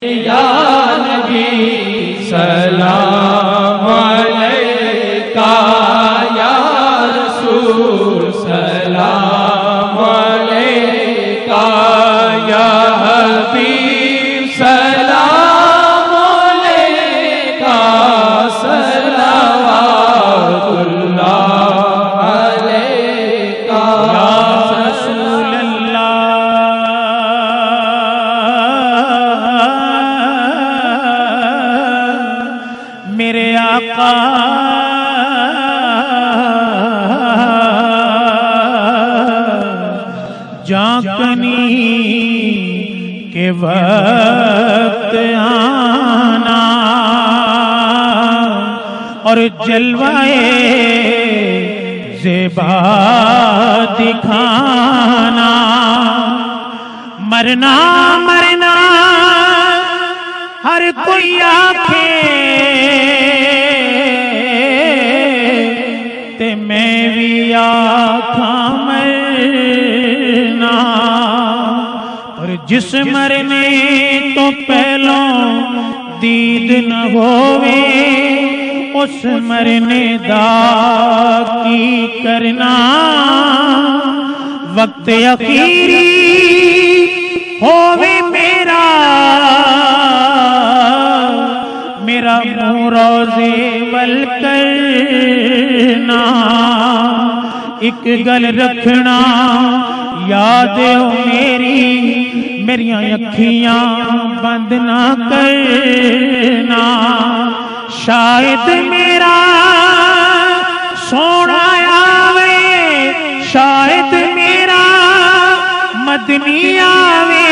या नबी सलाम अलैका या रसूल सलाम अलैका या हबीब सलाम अलैका सलवातुल्लाह अलैका या रसूल मेरे आका जाकनी के वक्त आना और जलवाए ज़ेबा दिखाना, मरना मरना हर कोई आखे ते मैं भी आखा मरना, और जिस मरने तो पहलों दीद न होवे उस मरने दा की करना, वक्त अखीरी होवे मेरा मुँह रोज़े वल करना, एक गल रखना याद हो मेरियां अखियां बंद ना करना, शायद मेरा सोना आवे शायद मेरा मदनी आवे,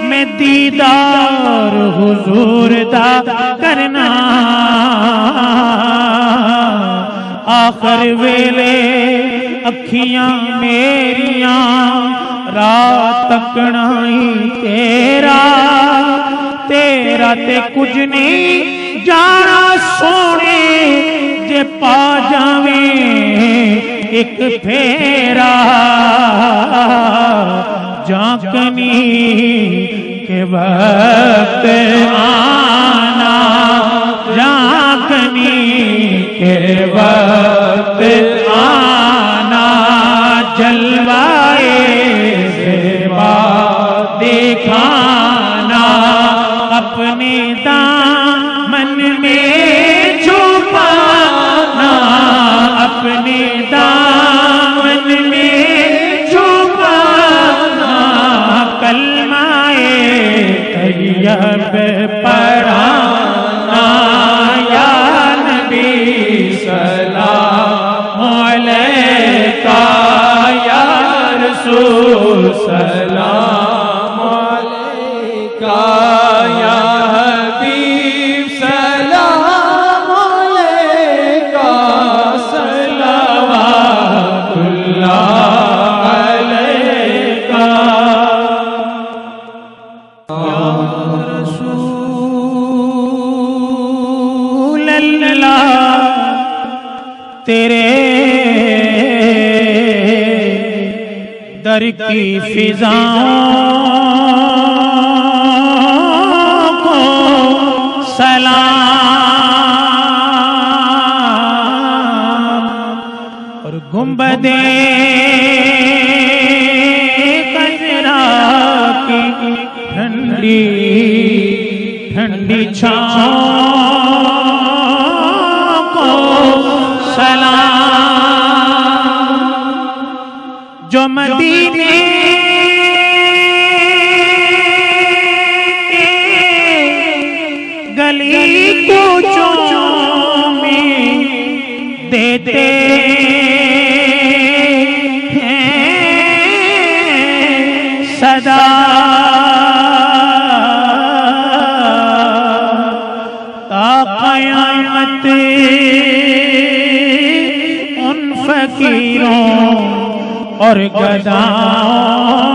मैं दीदार हुजूर दा करना, आखिर वेले अखियां मेरियां रात तकना ही तेरा तेरा ते कुछ नहीं जाना सोने जे पा जावे एक फेरा, जाकनी के वक्त आना जाकनी के वक्त आना, जलवाए ज़ेबा दिखाना, अपने दामन में छुपाना, अपने दामन में छुपाना, कलमाए तैयब पढ़ाना, या नबी सलाम अलैका या रसूल सलाम अलैका या हबीब सलाम अलैका सलवातुल्लाह अलैका या रसूल अल्लाह, तेरे दर की फिजाओं को सलाम, और गुंबदे कजरा की ठंडी ठंडी छाँव को सलाम, जो मदीने के गली कूचों में देते हैं सदा, ता क़यामत उन फकीरों और गदाओं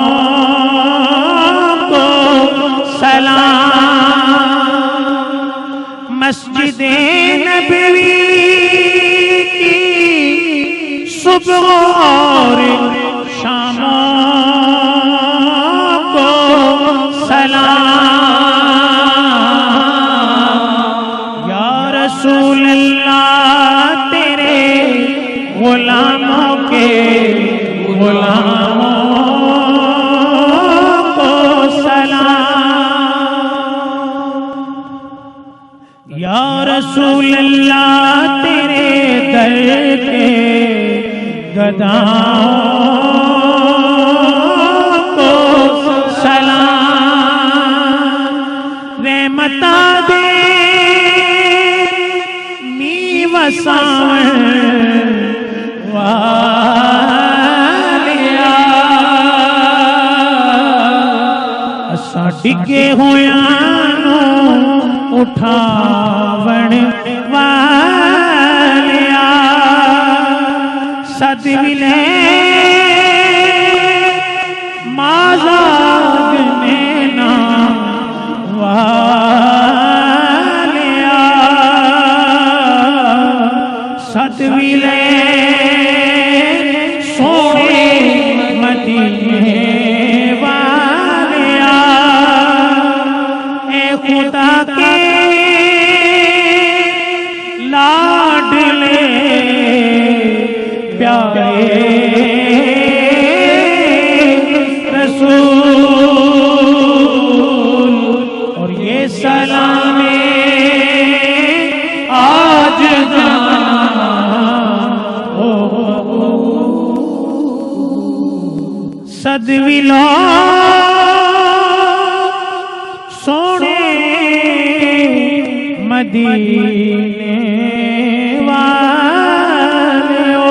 को सलाम, मस्जिदे नबवी की सुबह और शामों को सलाम, रसूल अल्लाह तेरे दर के गदाओं को सलाम। रहमता दे मी वसावण वालिया असां डिगे होयां नूं उठावण वालिया सद मिले माज़ाद में ना वालिया सद मिले सोने मदीने वालिया ए खुदा के लाडले प्यारे रसूल और ये सलामे आज जाना ओ सदविलो सोने मदीने वालियो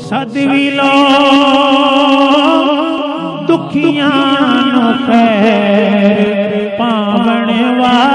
सदविलो दुखियां नो पैर पावण वालियो